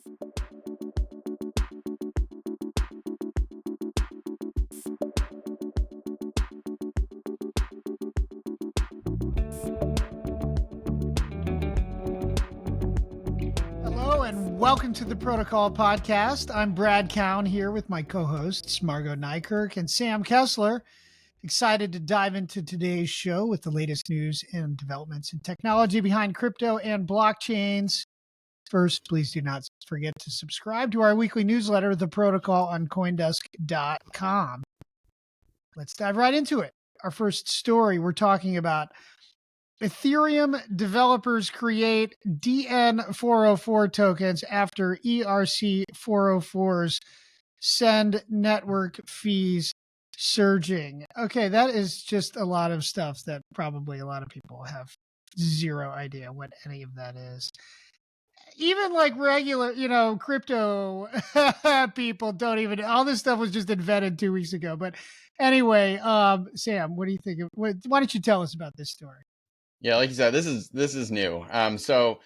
Hello and welcome to the Protocol Podcast. I'm Brad Keoun here with my co-hosts Margaux, Nijkerk, and Sam Kessler. Excited to dive into today's show with the latest news and developments in technology behind crypto and blockchains. First, please do not forget to subscribe to our weekly newsletter, The Protocol, on CoinDesk.com. Let's dive right into it. Our first story, we're talking about Ethereum developers create DN404 tokens after ERC404s send network fees surging. Okay, that is just a lot of stuff that probably a lot of people have zero idea what any of that is. Even like regular, crypto people don't even, all this stuff was just invented 2 weeks ago. But anyway, Sam, what do you think? Why don't you tell us about this story? Yeah, like you said, this is new. So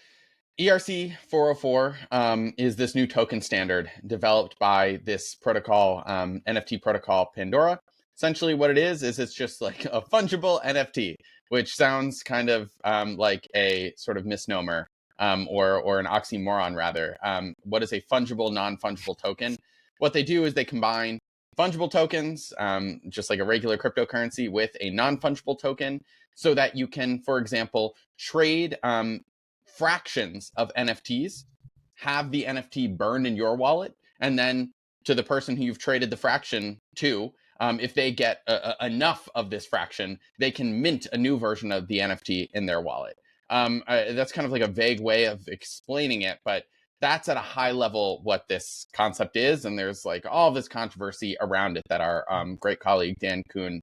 ERC 404 is this new token standard developed by this protocol, NFT protocol Pandora. Essentially what it is it's just like a fungible NFT, which sounds kind of like a sort of misnomer or an oxymoron rather. What is a fungible, non-fungible token? What they do is they combine fungible tokens, just like a regular cryptocurrency, with a non-fungible token so that you can, for example, trade fractions of NFTs, have the NFT burned in your wallet, and then to the person who you've traded the fraction to, if they get enough of this fraction, they can mint a new version of the NFT in their wallet. That's kind of like a vague way of explaining it, but that's at a high level what this concept is. And there's like all this controversy around it that our great colleague Dan Kuhn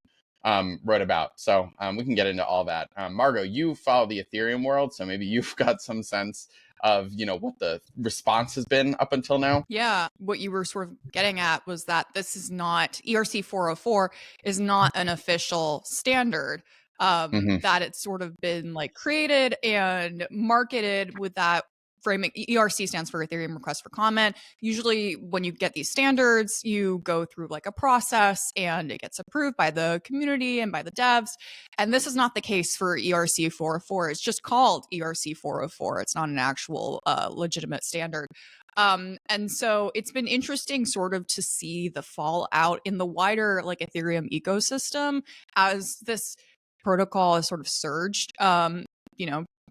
wrote about. So we can get into all that. Margaux, you follow the Ethereum world, so maybe you've got some sense of, what the response has been up until now. Yeah, what you were sort of getting at was that this is not, ERC 404 is not an official standard. That it's sort of been like created and marketed with that framing. ERC stands for Ethereum Request for Comment. Usually when you get these standards, you go through like a process and it gets approved by the community and by the devs. And this is not the case for ERC 404. It's just called ERC 404. It's not an actual legitimate standard. And so it's been interesting sort of to see the fallout in the wider like Ethereum ecosystem as this protocol has sort of surged,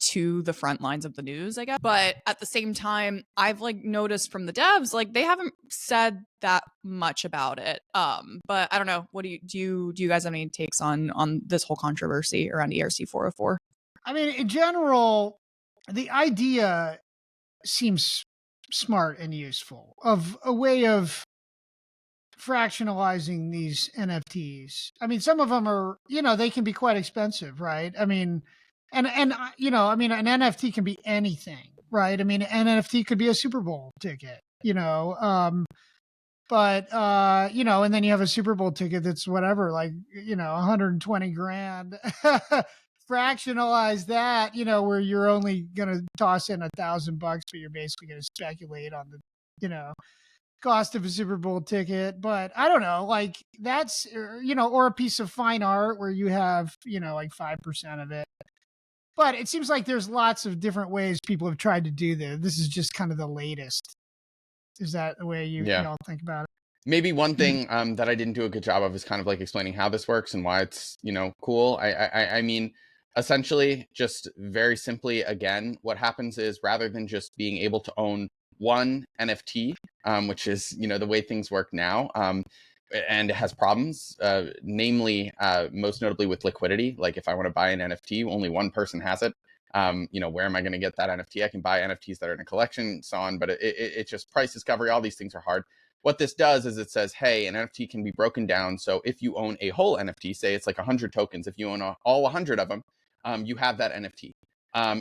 to the front lines of the news, I guess. But at the same time, I've like noticed from the devs, like they haven't said that much about it. But I don't know. What do you guys have any takes on this whole controversy around ERC 404? I mean, in general, the idea seems smart and useful of a way of fractionalizing these NFTs. I mean, some of them are, they can be quite expensive, right? I mean, and an NFT can be anything, right? I mean, an NFT could be a Super Bowl ticket, and then you have a Super Bowl ticket that's whatever, like, 120 grand. Fractionalize that, where you're only going to toss in $1,000, but you're basically going to speculate on the, cost of a Super Bowl ticket. But I don't know, like that's, or a piece of fine art where you have, like 5% of it. But it seems like there's lots of different ways people have tried to do this. This is just kind of the latest. Is that the way you all think about it? Maybe one thing that I didn't do a good job of is kind of like explaining how this works and why it's, cool. I mean, essentially, just very simply, again, what happens is rather than just being able to own one NFT, which is, the way things work now, and it has problems, namely, most notably with liquidity. Like if I want to buy an NFT, only one person has it. Where am I going to get that NFT? I can buy NFTs that are in a collection and so on, but it just price discovery, all these things are hard. What this does is it says, hey, an NFT can be broken down. So if you own a whole NFT, say it's like 100 tokens, if you own all 100 of them, you have that NFT.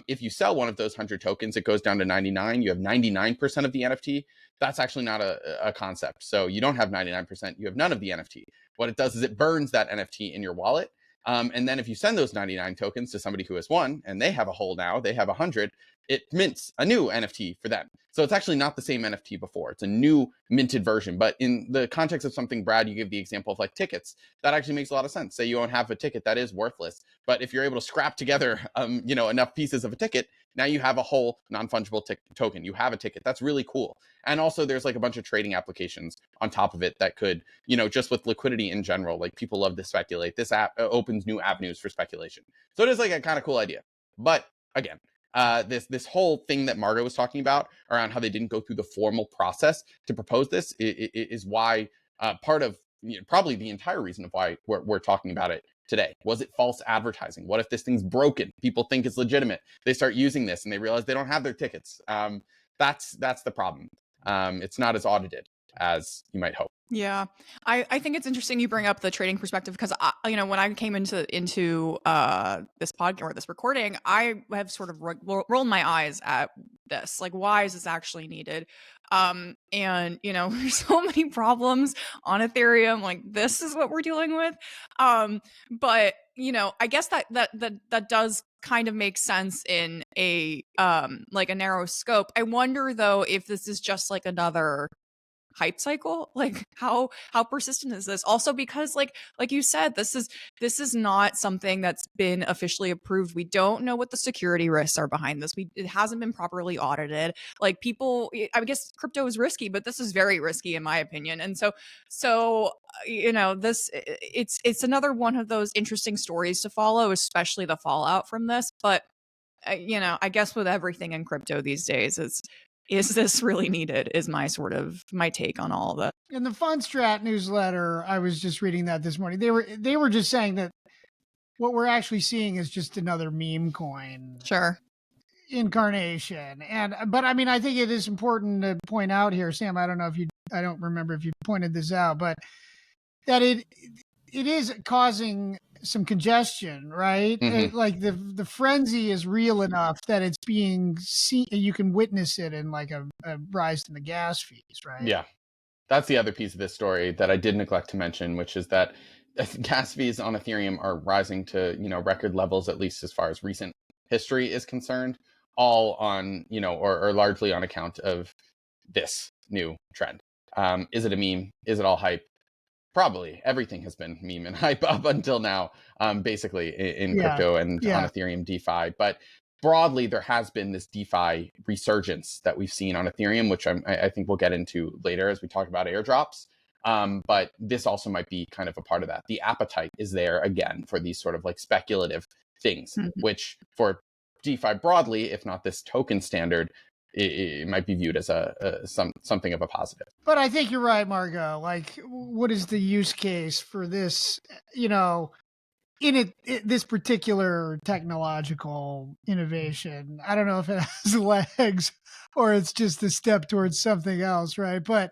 If you sell one of those 100 tokens, it goes down to 99. You have 99% of the NFT. That's actually not a concept. So you don't have 99%. You have none of the NFT. What it does is it burns that NFT in your wallet. And then if you send those 99 tokens to somebody who has one and they have a whole now, they have 100, it mints a new NFT for them. So it's actually not the same NFT before. It's a new minted version. But in the context of something, Brad, you give the example of like tickets. That actually makes a lot of sense. Say you don't have a ticket that is worthless, but if you're able to scrap together, enough pieces of a ticket, now you have a whole non-fungible token. You have a ticket. That's really cool. And also there's like a bunch of trading applications on top of it that could, just with liquidity in general, like people love to speculate. This app opens new avenues for speculation. So it is like a kind of cool idea. But again, this whole thing that Margaux was talking about around how they didn't go through the formal process to propose this is why part of probably the entire reason of why we're talking about it today. Was it false advertising? What if this thing's broken? People think it's legitimate. They start using this and they realize they don't have their tickets. That's the problem. It's not as audited as you might hope. Yeah, I think it's interesting you bring up the trading perspective because when I came into this podcast or this recording, I have sort of rolled my eyes at this. Like, why is this actually needed? And there's so many problems on Ethereum. Like, this is what we're dealing with. But I guess that does kind of make sense in a like a narrow scope. I wonder though if this is just like another hype cycle. Like how persistent is this? Also because like you said, this is not something that's been officially approved. We don't know what the security risks are behind this. It hasn't been properly audited. Like I guess crypto is risky, but this is very risky in my opinion. And so this it's another one of those interesting stories to follow, especially the fallout from this. But I guess with everything in crypto these days, is this really needed is my take on all of it. In the Fundstrat newsletter, I was just reading that this morning. They were just saying that what we're actually seeing is just another meme coin. Sure. Incarnation. But I mean, I think it is important to point out here, Sam, I don't remember if you pointed this out, but that it is causing some congestion, right? Mm-hmm. Like the frenzy is real enough that it's being seen. You can witness it in like a rise in the gas fees, right? Yeah, that's the other piece of this story that I did neglect to mention, which is that gas fees on Ethereum are rising to record levels, at least as far as recent history is concerned, all on or largely on account of this new trend. Is it a meme? Is it all hype? Probably everything has been meme and hype up until now, basically in crypto and on Ethereum DeFi. But broadly, there has been this DeFi resurgence that we've seen on Ethereum, which I think we'll get into later as we talk about airdrops. But this also might be kind of a part of that. The appetite is there again for these sort of like speculative things, which for DeFi broadly, if not this token standard, it might be viewed as something of a positive. But I think you're right, Margaux. Like, what is the use case for this, this particular technological innovation? I don't know if it has legs or it's just a step towards something else, right? But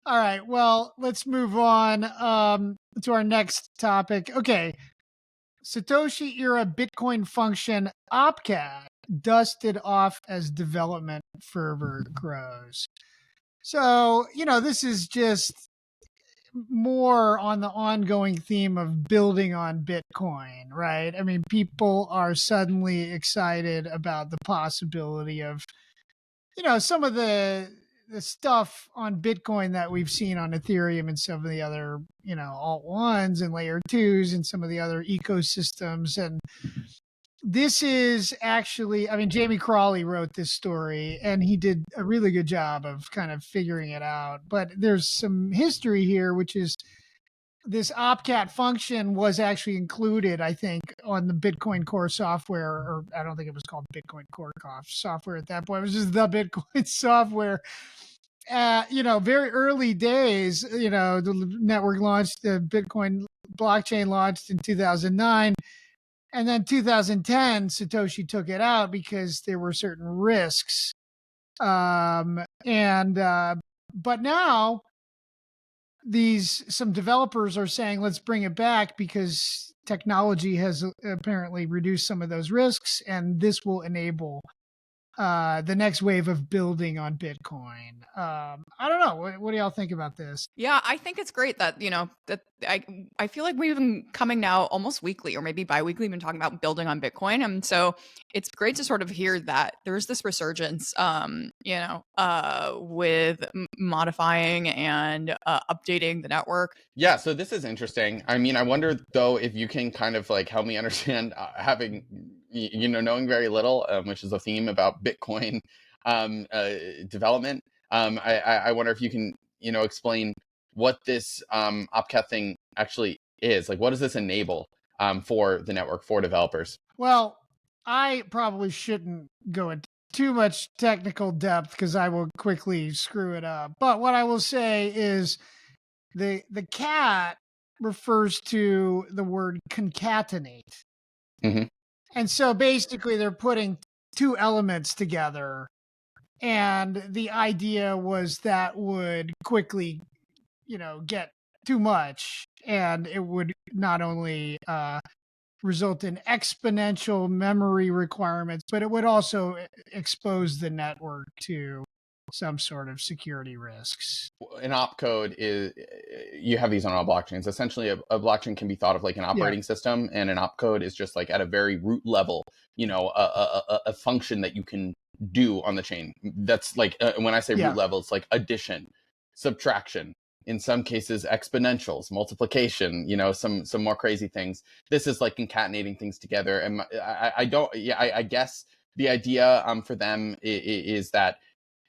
all right, well, let's move on to our next topic. Okay. Satoshi era Bitcoin function Opcat dusted off as development fervor grows. So, this is just more on the ongoing theme of building on Bitcoin, right? I mean, people are suddenly excited about the possibility of, some of the stuff on Bitcoin that we've seen on Ethereum and some of the other, alt ones and layer twos and some of the other ecosystems. And this is actually, I mean, Jamie Crawley wrote this story and he did a really good job of kind of figuring it out. But there's some history here, which is this Opcat function was actually included, I think, on the Bitcoin Core software, or I don't think it was called Bitcoin Core software at that point. It was just the Bitcoin software. Very early days, the network launched, the Bitcoin blockchain launched in 2009. And then 2010, Satoshi took it out because there were certain risks. But now some developers are saying, let's bring it back because technology has apparently reduced some of those risks. And this will enable the next wave of building on Bitcoin. I don't know. What do y'all think about this? Yeah, I think it's great that, that I feel like we've been coming now almost weekly or maybe bi-weekly been talking about building on Bitcoin. And so it's great to sort of hear that there's this resurgence, with modifying and updating the network. Yeah, so this is interesting. I mean, I wonder though if you can kind of like help me understand having, knowing very little, which is a theme about Bitcoin development. I wonder if you can, explain what this Opcat thing actually is. Like, what does this enable for the network, for developers? Well, I probably shouldn't go into too much technical depth because I will quickly screw it up. But what I will say is the cat refers to the word concatenate. Mhm. And so basically they're putting two elements together. And the idea was that would quickly, get too much. And it would not only result in exponential memory requirements, but it would also expose the network to some sort of security risks. An opcode is, you have these on all blockchains. Essentially, a blockchain can be thought of like an operating system, and an opcode is just like at a very root level, a function that you can do on the chain. That's like when I say root level, it's like addition, subtraction, in some cases exponentials, multiplication, some more crazy things. This is like concatenating things together. And I guess the idea for them is that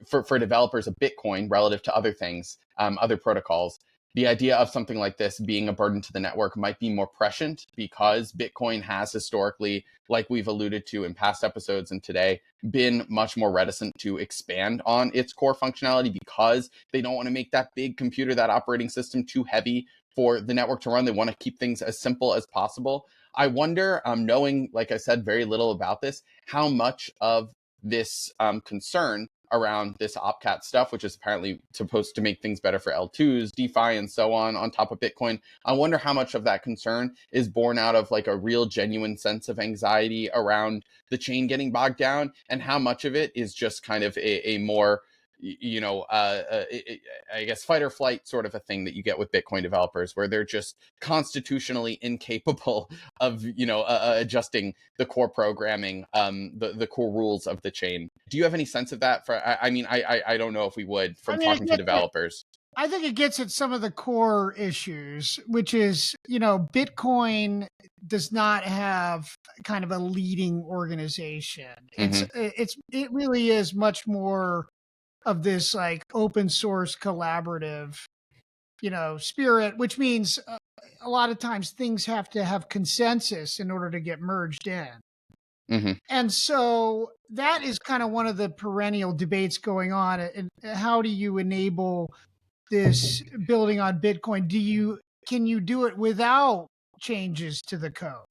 for developers of Bitcoin relative to other things, other protocols, the idea of something like this being a burden to the network might be more prescient because Bitcoin has historically, like we've alluded to in past episodes and today, been much more reticent to expand on its core functionality because they don't want to make that big computer, that operating system, too heavy for the network to run. They want to keep things as simple as possible. I wonder, knowing, like I said, very little about this, how much of this concern around this Opcat stuff, which is apparently supposed to make things better for L2s, DeFi, and so on top of Bitcoin. I wonder how much of that concern is born out of like a real genuine sense of anxiety around the chain getting bogged down, and how much of it is just kind of a more, I guess fight or flight sort of a thing that you get with Bitcoin developers, where they're just constitutionally incapable of, adjusting the core programming, the core rules of the chain. Do you have any sense of that? I don't know if we would from talking to developers. I think it gets at some of the core issues, which is, Bitcoin does not have kind of a leading organization. It really is much more of this like open source collaborative, spirit, which means a lot of times things have to have consensus in order to get merged in. And so that is kind of one of the perennial debates going on. And how do you enable this building on Bitcoin? Can you do it without changes to the code?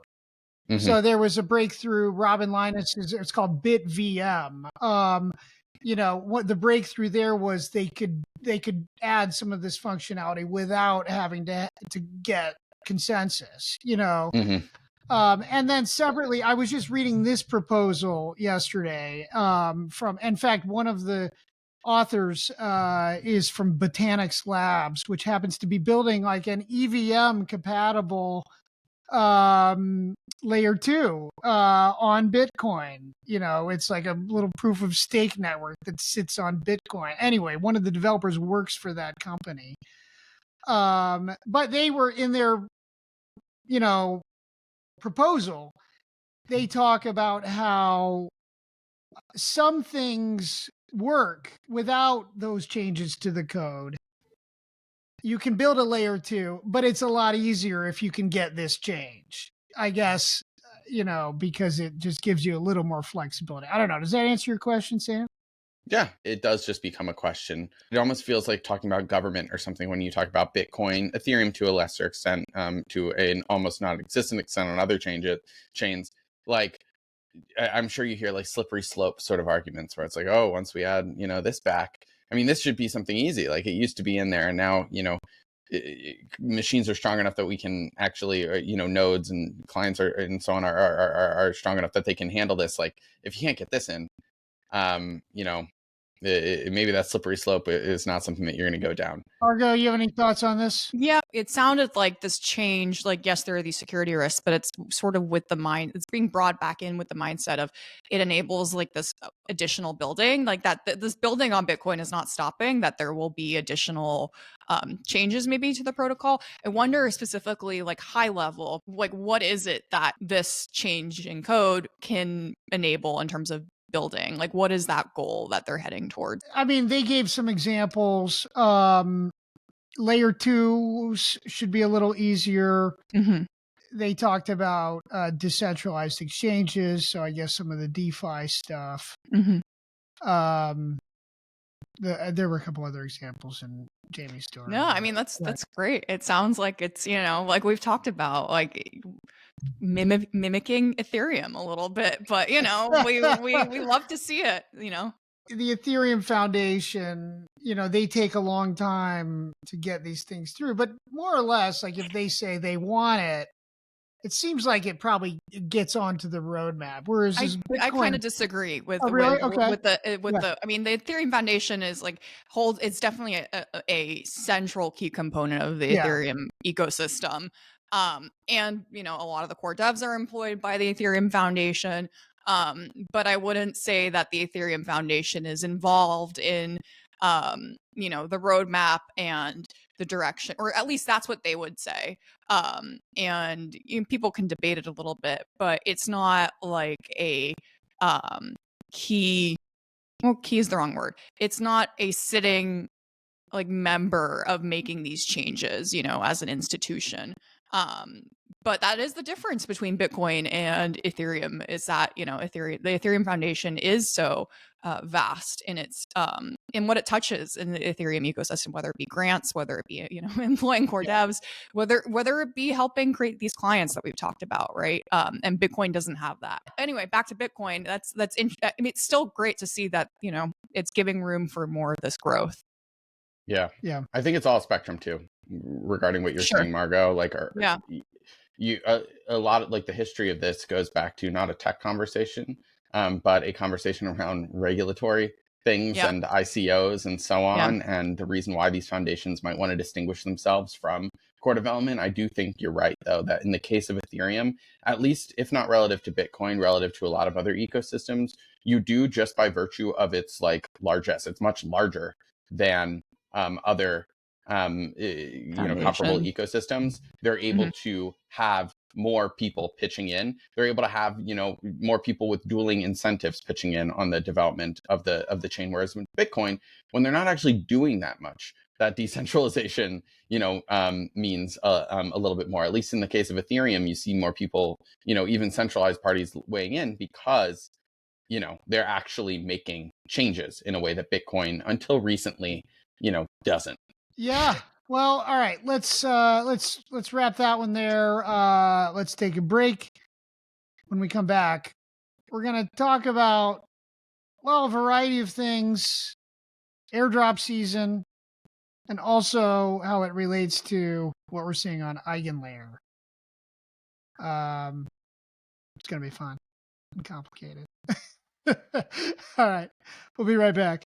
So there was a breakthrough. Robin Linus it's called BitVM. What the breakthrough there was, they could add some of this functionality without having to get consensus. And then separately, I was just reading this proposal yesterday from, in fact, one of the authors is from Botanix Labs, which happens to be building like an EVM compatible layer 2 on Bitcoin. It's like a little proof of stake network that sits on Bitcoin. Anyway, one of the developers works for that company. But they were in their, proposal, they talk about how some things work without those changes to the code. You can build a layer 2, but it's a lot easier if you can get this change, I guess, because it just gives you a little more flexibility. I don't know. Does that answer your question, Sam? Yeah, it does just become a question. It almost feels like talking about government or something when you talk about Bitcoin, Ethereum to a lesser extent, to an almost non-existent extent on other chains. Like, I'm sure you hear like slippery slope sort of arguments where it's like, oh, once we add, this back, I mean, this should be something easy. Like it used to be in there, and now, machines are strong enough that we can actually, nodes and clients and so on are strong enough that they can handle this. Like, if you can't get this in, maybe that slippery slope is not something that you're going to go down. Margaux, you have any thoughts on this? Yeah, it sounded like this change, like, yes, there are these security risks, but it's sort of with the mind, it's being brought back in with the mindset of it enables like this additional building, like that this building on Bitcoin is not stopping, that there will be additional changes maybe to the protocol. I wonder specifically, like high level, like what is it that this change in code can enable in terms of building? Like what is that goal that they're heading towards? I mean, they gave some examples. Layer 2 should be a little easier. Mm-hmm. They talked about decentralized exchanges, so I guess some of the DeFi stuff. Mm-hmm. There were a couple other examples in Jamie's story. No, I mean that's great. It sounds like it's, like we've talked about, like mimicking Ethereum a little bit, but we love to see it. The Ethereum Foundation, they take a long time to get these things through, but more or less, like if they say they want it, it seems like it probably gets onto the roadmap. Whereas I kind of disagree with really? the Ethereum Foundation is like it's definitely a central key component of the Ethereum ecosystem. And a lot of the core devs are employed by the Ethereum Foundation. But I wouldn't say that the Ethereum Foundation is involved in, the roadmap and the direction, or at least that's what they would say. And people can debate it a little bit, but it's not like a key. Well, key is the wrong word. It's not a sitting like member of making these changes, as an institution. But that is the difference between Bitcoin and Ethereum, is that, the Ethereum Foundation is so vast in its in what it touches in the Ethereum ecosystem, whether it be grants, whether it be employing core devs, whether it be helping create these clients that we've talked about, right? And Bitcoin doesn't have that. Anyway, back to Bitcoin. It's still great to see that it's giving room for more of this growth. Yeah. I think it's all spectrum too, regarding what you're saying, Margaux. Like, a lot of like the history of this goes back to not a tech conversation, but a conversation around regulatory things and ICOs and so on, and the reason why these foundations might want to distinguish themselves from core development. I do think you're right, though, that in the case of Ethereum, at least if not relative to Bitcoin, relative to a lot of other ecosystems, you do, just by virtue of its like largesse, it's much larger than other comparable ecosystems. They're able to have more people pitching in. They're able to have more people with dueling incentives pitching in on the development of the chain. Whereas with Bitcoin, when they're not actually doing that much, that decentralization means a little bit more. At least in the case of Ethereum, you see more people, even centralized parties weighing in, because they're actually making changes in a way that Bitcoin until recently doesn't. Yeah. Well, all right. Let's wrap that one there. Let's take a break. When we come back, we're going to talk about, a variety of things, airdrop season, and also how it relates to what we're seeing on EigenLayer. It's going to be fun and complicated. All right. We'll be right back.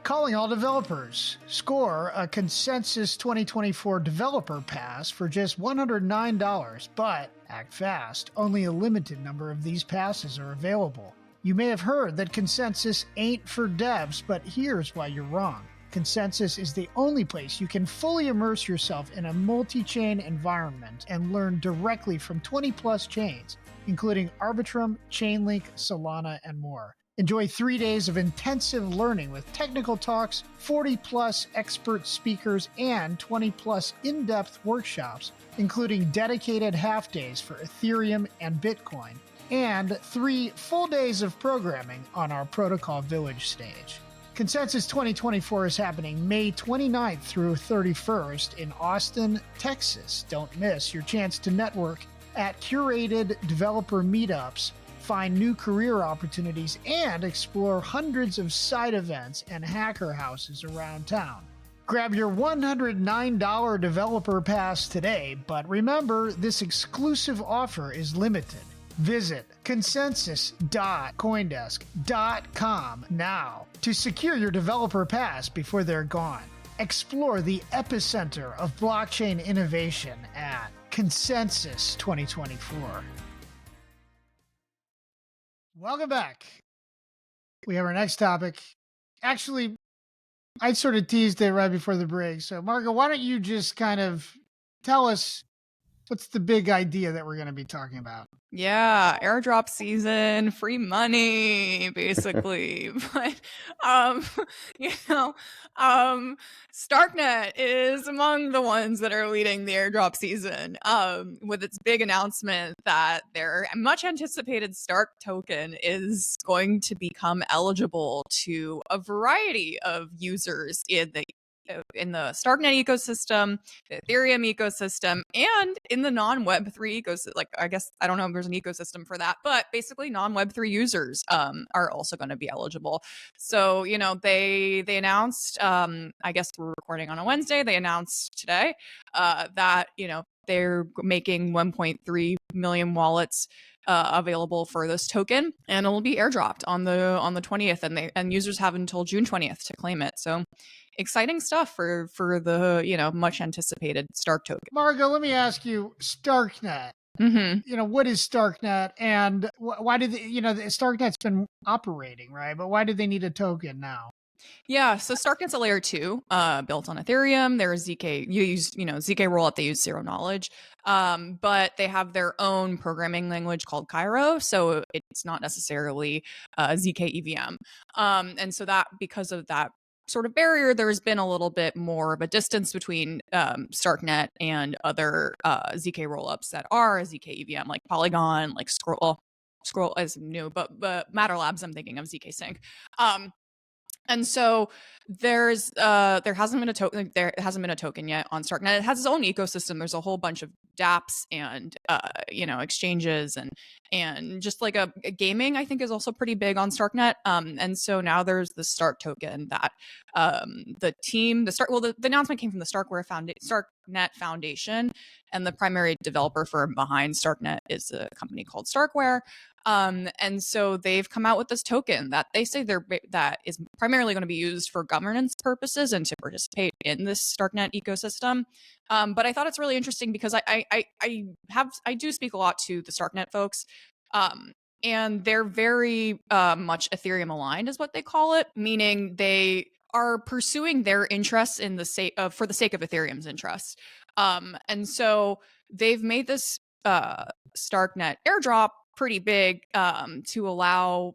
Calling all developers. Score a Consensus 2024 Developer Pass for just $109, but act fast. Only a limited number of these passes are available. You may have heard that Consensus ain't for devs, but here's why you're wrong. Consensus is the only place you can fully immerse yourself in a multi-chain environment and learn directly from 20-plus chains, including Arbitrum, Chainlink, Solana, and more. Enjoy 3 days of intensive learning with technical talks, 40-plus expert speakers, and 20-plus in-depth workshops, including dedicated half-days for Ethereum and Bitcoin, and 3 full days of programming on our Protocol Village stage. Consensus 2024 is happening May 29th through 31st in Austin, Texas. Don't miss your chance to network at curated developer meetups, find new career opportunities, and explore hundreds of side events and hacker houses around town. Grab your $109 developer pass today, but remember, this exclusive offer is limited. Visit consensus.coindesk.com now to secure your developer pass before they're gone. Explore the epicenter of blockchain innovation at Consensus 2024. Welcome back. We have our next topic. Actually, I sort of teased it right before the break. So, Margaux, why don't you just kind of tell us what's the big idea that we're going to be talking about? Yeah, airdrop season, free money, basically. But um, you know, Starknet is among the ones that are leading the airdrop season. With its big announcement that their much anticipated Stark token is going to become eligible to a variety of users in the Starknet ecosystem, the Ethereum ecosystem, and in the non-Web3 ecosystem. Like, I guess, I don't know if there's an ecosystem for that, but basically non-Web3 users are also going to be eligible. So, they announced, I guess we're recording on a Wednesday, they announced today that, they're making 1.3 million wallets available for this token, and it'll be airdropped on the 20th, and users have until June 20th to claim it. So exciting stuff for the much anticipated Stark token. Margaux, let me ask you, Starknet. Mm-hmm. What is Starknet, and why did Starknet's been operating, right? But why do they need a token now? Yeah, so Starknet's a layer 2 built on Ethereum. There's ZK, you use, ZK rollup, they use zero knowledge. But they have their own programming language called Cairo, so it's not necessarily ZK EVM. And so that, because of that sort of barrier, there's been a little bit more of a distance between Starknet and other ZK rollups that are ZK EVM, like Polygon, like Scroll is new, but Matter Labs, I'm thinking of ZK Sync. And so there hasn't been a token. There hasn't been a token yet on Starknet. It has its own ecosystem. There's a whole bunch of dApps and exchanges and just like a gaming, I think, is also pretty big on Starknet. And so now there's the Stark token that the announcement came from the Starknet Foundation, and the primary developer firm behind Starknet is a company called Starkware. And so they've come out with this token that they say that is primarily going to be used for governance purposes and to participate in this Starknet ecosystem. But I thought it's really interesting because I do speak a lot to the Starknet folks, and they're very much Ethereum aligned, is what they call it, meaning they are pursuing their interests in for the sake of Ethereum's interests. And so they've made this Starknet airdrop pretty big to allow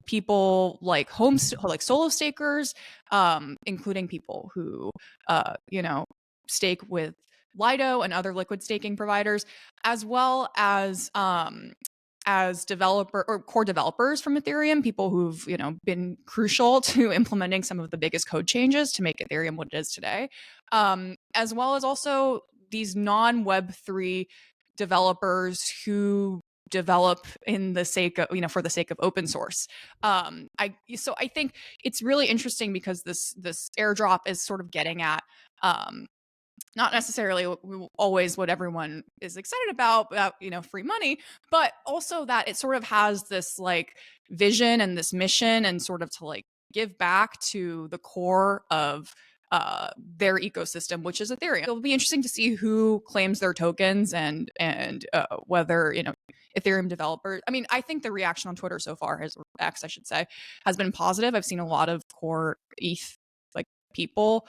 people like solo stakers, including people who stake with Lido and other liquid staking providers, as well as developer or core developers from Ethereum, people who've been crucial to implementing some of the biggest code changes to make Ethereum what it is today, as well as also these non-Web3 developers who develop in the sake of for the sake of open source. I think it's really interesting because this airdrop is sort of getting at not necessarily always what everyone is excited about free money, but also that it sort of has this like vision and this mission and sort of to like give back to the core of their ecosystem, which is Ethereum. It'll be interesting to see who claims their tokens and whether Ethereum developers. I mean, I think the reaction on Twitter so far, X I should say, has been positive. I've seen a lot of core ETH people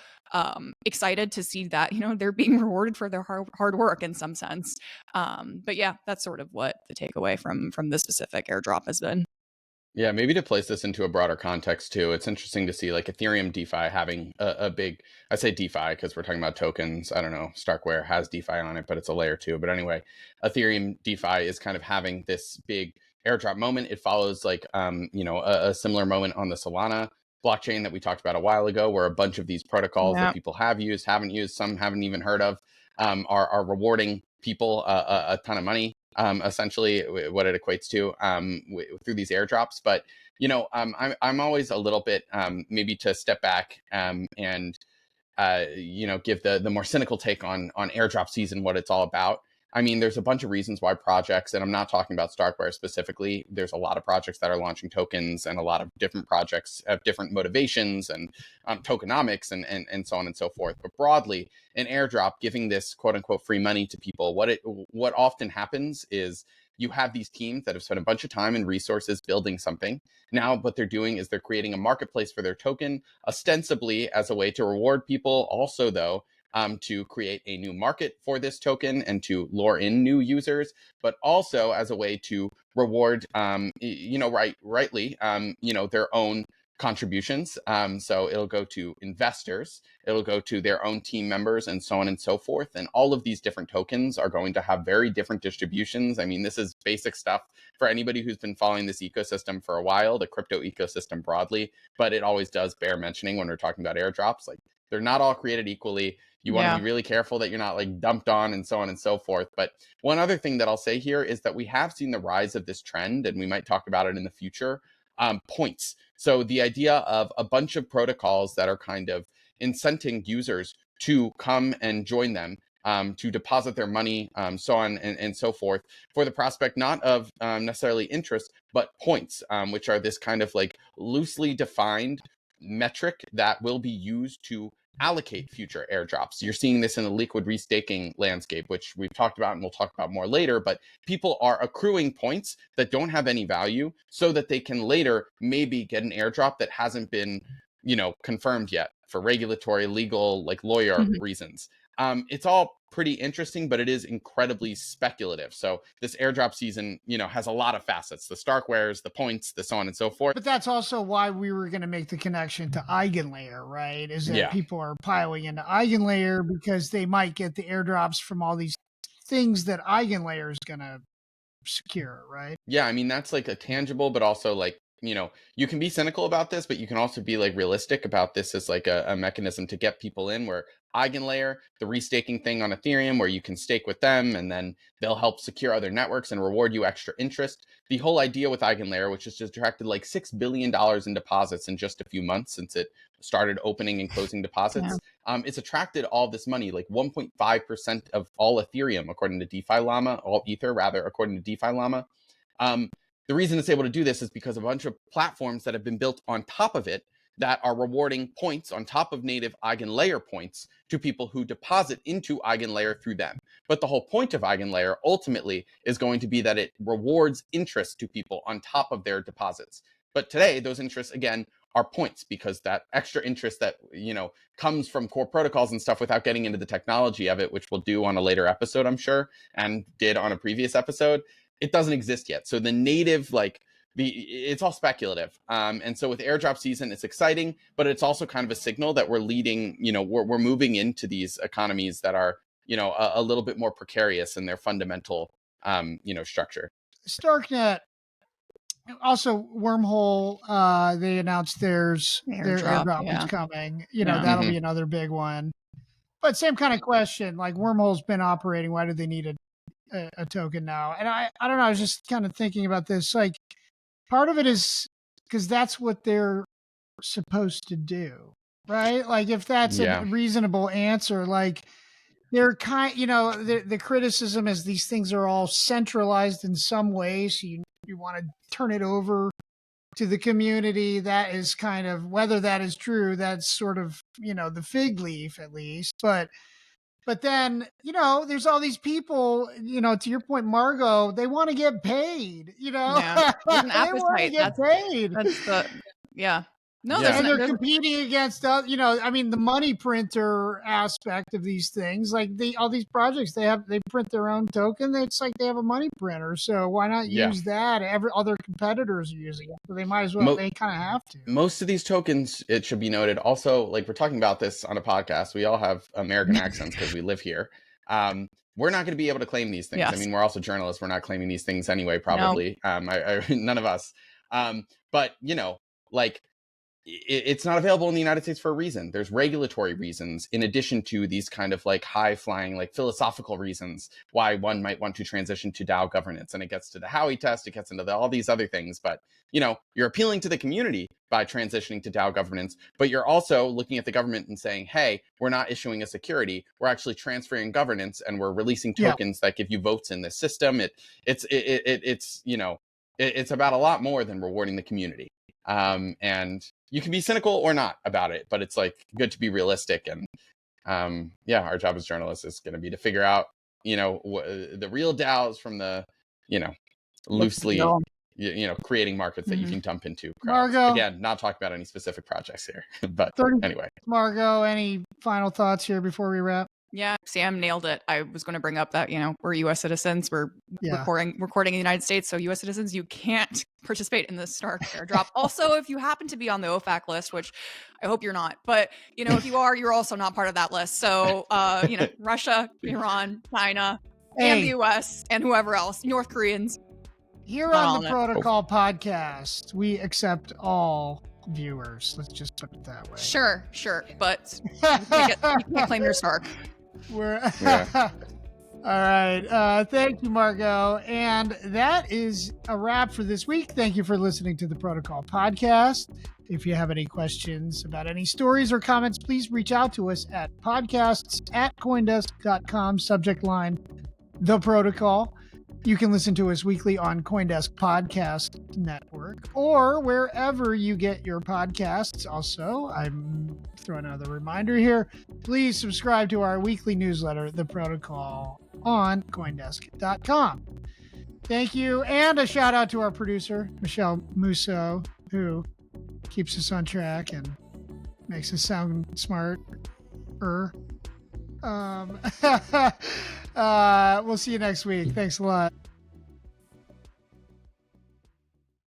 excited to see that they're being rewarded for their hard work in some sense. But yeah, that's sort of what the takeaway from this specific airdrop has been. Yeah, maybe to place this into a broader context too, it's interesting to see like Ethereum DeFi having a big, I say DeFi because we're talking about tokens. I don't know, Starkware has DeFi on it, but it's a layer 2. But anyway, Ethereum DeFi is kind of having this big airdrop moment. It follows like, a similar moment on the Solana blockchain that we talked about a while ago, where a bunch of these protocols that people have used, haven't used, some haven't even heard of, are rewarding people a ton of money. Essentially what it equates to through these airdrops. But, I'm always a little bit maybe to step back and, give the more cynical take on airdrop season, what it's all about. I mean, there's a bunch of reasons why projects, and I'm not talking about Starkware specifically, there's a lot of projects that are launching tokens, and a lot of different projects have different motivations and tokenomics and so on and so forth. But broadly, an airdrop giving this quote unquote free money to people, what often happens is you have these teams that have spent a bunch of time and resources building something. Now what they're doing is they're creating a marketplace for their token, ostensibly as a way to reward people. Also, though, to create a new market for this token and to lure in new users, but also as a way to reward, rightly, their own contributions. So it'll go to investors, it'll go to their own team members, and so on and so forth. And all of these different tokens are going to have very different distributions. I mean, this is basic stuff for anybody who's been following this ecosystem for a while, the crypto ecosystem broadly, but it always does bear mentioning when we're talking about airdrops. Like, they're not all created equally. You want to be really careful that you're not like dumped on and so on and so forth. But one other thing that I'll say here is that we have seen the rise of this trend, and we might talk about it in the future, points. So the idea of a bunch of protocols that are kind of incenting users to come and join them, to deposit their money, so on and so forth, for the prospect not of necessarily interest, but points, which are this kind of like loosely defined metric that will be used to allocate future airdrops. You're seeing this in the liquid restaking landscape, which we've talked about and we'll talk about more later, but people are accruing points that don't have any value so that they can later maybe get an airdrop that hasn't been, confirmed yet for regulatory, legal, like lawyer reasons. It's all pretty interesting, but it is incredibly speculative. So this airdrop season, has a lot of facets: the Starkwares, the points, the so on and so forth. But that's also why we were going to make the connection to Eigenlayer, right? Is that people are piling into Eigenlayer because they might get the airdrops from all these things that Eigenlayer is going to secure, right? Yeah, I mean, that's like a tangible, but also like, you can be cynical about this, but you can also be like realistic about this as like a mechanism to get people in, where Eigenlayer, the restaking thing on Ethereum, where you can stake with them and then they'll help secure other networks and reward you extra interest. The whole idea with Eigenlayer, which has just attracted like $6 billion in deposits in just a few months since it started opening and closing deposits. It's attracted all this money, like 1.5% of all Ethereum, according to DeFi Llama, all Ether rather, according to DeFi Llama. The reason it's able to do this is because a bunch of platforms that have been built on top of it that are rewarding points on top of native Eigenlayer points to people who deposit into Eigenlayer through them. But the whole point of Eigenlayer ultimately is going to be that it rewards interest to people on top of their deposits. But today, those interests, again, are points, because that extra interest that, comes from core protocols and stuff, without getting into the technology of it, which we'll do on a later episode, I'm sure, and did on a previous episode, it doesn't exist yet. So the native, it's all speculative. And so with airdrop season, it's exciting, but it's also kind of a signal that we're leading, we're moving into these economies that are, a little bit more precarious in their fundamental, structure. Starknet, also Wormhole, they announced their airdrop is coming. That'll be another big one. But same kind of question, like Wormhole's been operating. Why do they need a token now? And I don't know. I was just kind of thinking about this. Like, part of it is because that's what they're supposed to do, right? Like, if that's a reasonable answer, like they're the criticism is these things are all centralized in some way. So you want to turn it over to the community. That is kind of, whether that is true, that's sort of, the fig leaf at least. But then, there's all these people, to your point, Margaux, they want to get paid, There's an they want to get paid. No, and they're competing against, the money printer aspect of these things. Like all these projects, they print their own token. It's like they have a money printer. So why not use that? Other competitors are using it, so they might as well. They kind of have to. Most of these tokens, it should be noted, also, like, we're talking about this on a podcast. We all have American accents because we live here. We're not going to be able to claim these things. I mean, we're also journalists. We're not claiming these things anyway, probably. No. None of us. But, it's not available in the United States for a reason. There's regulatory reasons in addition to these kind of like high flying, like philosophical reasons why one might want to transition to DAO governance. And it gets to the Howey test, it gets into all these other things. But, you know, you're appealing to the community by transitioning to DAO governance, but you're also looking at the government and saying, hey, we're not issuing a security. We're actually transferring governance and we're releasing tokens that give you votes in this system. It's you know, it's about a lot more than rewarding the community. And you can be cynical or not about it, but it's like good to be realistic. And our job as journalists is going to be to figure out, you know, the real DAOs from the, you know, loosely, you know, creating markets that you can dump into. Margaux, again, not talking about any specific projects here, but anyway. Margaux, any final thoughts here before we wrap? Yeah, Sam nailed it. I was going to bring up that, you know, we're U.S. citizens. We're recording in the United States. So U.S. citizens, you can't participate in the Stark airdrop. Also, if you happen to be on the OFAC list, which I hope you're not, but, you know, if you are, you're also not part of that list. So, you know, Russia, Iran, China, and the U.S. and whoever else, North Koreans. Here on the Protocol podcast, we accept all viewers. Let's just put it that way. Sure. But you can't claim your Stark. All right. Thank you, Margaux. And that is a wrap for this week. Thank you for listening to the Protocol podcast. If you have any questions about any stories or comments, please reach out to us at podcasts@coindesk.com, subject line, The Protocol. You can listen to us weekly on CoinDesk Podcast Network or wherever you get your podcasts. Also, I'm throwing another reminder here. Please subscribe to our weekly newsletter, The Protocol, on CoinDesk.com. Thank you. And a shout out to our producer, Michelle Musso, who keeps us on track and makes us sound smart. We'll see you next week. Thanks a lot.